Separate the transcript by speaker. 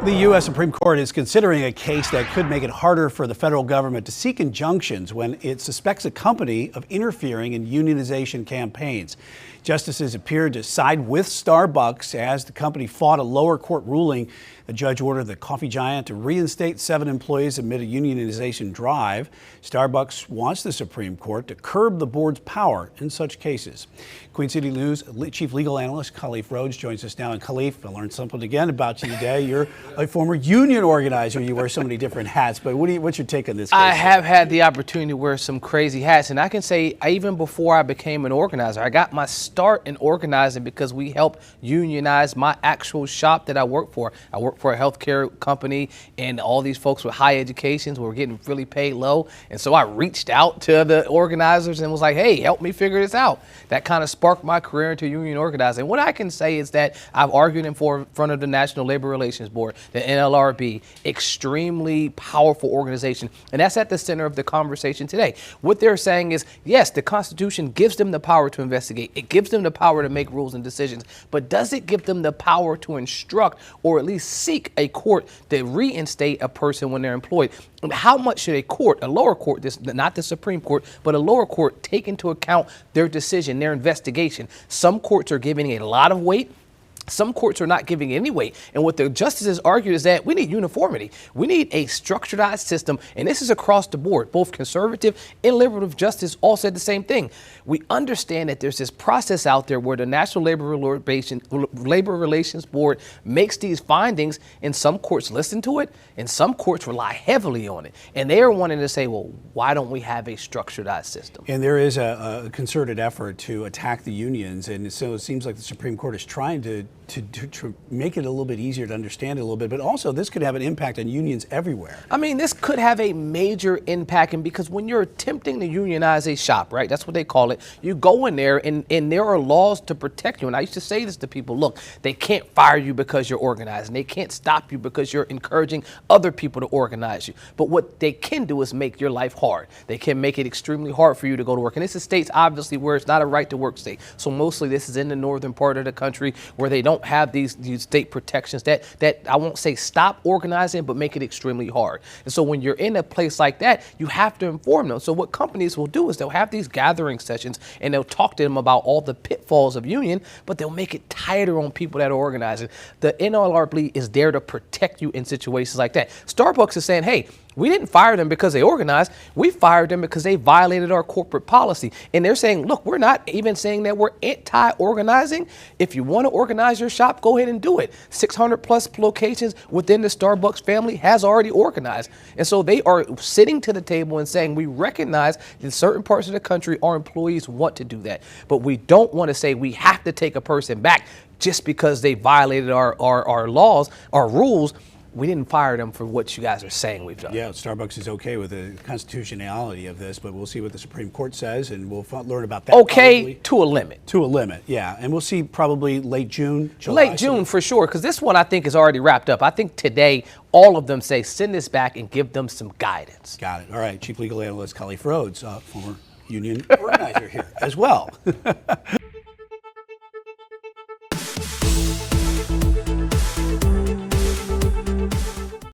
Speaker 1: The U.S. Supreme Court is considering a case that could make it harder for the federal government to seek injunctions when it suspects a company of interfering in unionization campaigns. Justices appeared to side with Starbucks as the company fought a lower court ruling. A judge ordered the coffee giant to reinstate 7 employees amid a unionization drive. Starbucks wants the Supreme Court to curb the board's power in such cases. Queen City News Chief Legal Analyst Khalif Rhodes joins us now. And Khalif, I learned something again about you today. You're a former union organizer. You wear so many different hats, but what's your take on this case?
Speaker 2: I have had the opportunity to wear some crazy hats, and I can say even before I became an organizer, I got my start in organizing because we helped unionize my actual shop that I work for. I work for a healthcare company, and all these folks with high educations were getting really paid low, and so I reached out to the organizers and was like, hey, help me figure this out. That kind of sparked my career into union organizing. What I can say is that I've argued in front of the National Labor Relations Board, the NLRB, extremely powerful organization, and that's at the center of the conversation today. What they're saying is, yes, the Constitution gives them the power to investigate. It gives them the power to make rules and decisions, but does it give them the power to instruct or at least seek a court to reinstate a person when they're employed? How much should a court, a lower court, not the Supreme Court, but a lower court, take into account their decision, their investigation? Some courts are giving a lot of weight. Some courts are not giving any weight. And what the justices argued is that we need uniformity. We need a structuredized system. And this is across the board. Both conservative and liberal justice all said the same thing. We understand that there's this process out there where the National Labor Relations Board makes these findings, and some courts listen to it and some courts rely heavily on it. And they are wanting to say, well, why don't we have a structuredized system?
Speaker 1: And there is a concerted effort to attack the unions. And so it seems like the Supreme Court is trying to make it a little bit easier to understand it a little bit, but also this could have an impact on unions everywhere.
Speaker 2: I mean, this could have a major impact, and because when you're attempting to unionize a shop, right, that's what they call it, you go in there and there are laws to protect you. And I used to say this to people, look, they can't fire you because you're organizing. They can't stop you because you're encouraging other people to organize you. But what they can do is make your life hard. They can make it extremely hard for you to go to work. And this is states, obviously, where it's not a right to work state. So mostly this is in the northern part of the country where they don't have these state protections that I won't say stop organizing, but make it extremely hard. And so when you're in a place like that, you have to inform them. So what companies will do is they'll have these gathering sessions and they'll talk to them about all the pitfalls of union, but they'll make it tighter on people that are organizing. The NLRB is there to protect you in situations like that. Starbucks is saying, hey, we didn't fire them because they organized. We fired them because they violated our corporate policy. And they're saying, look, we're not even saying that we're anti-organizing. If you want to organize your shop, go ahead and do it. 600 plus locations within the Starbucks family has already organized. And so they are sitting to the table and saying, we recognize in certain parts of the country, our employees want to do that. But we don't want to say we have to take a person back just because they violated our laws, our rules. We didn't fire them for what you guys are saying we've done.
Speaker 1: Yeah, Starbucks is okay with the constitutionality of this, but we'll see what the Supreme Court says, and we'll learn about that.
Speaker 2: Okay,
Speaker 1: probably.
Speaker 2: To a limit.
Speaker 1: To a limit, yeah. And we'll see probably late June, July.
Speaker 2: Late June for sure, because this one I think is already wrapped up. I think today all of them say send this back and give them some guidance.
Speaker 1: Got it. All right, Chief Legal Analyst Khalif Rhodes, former union organizer here as well.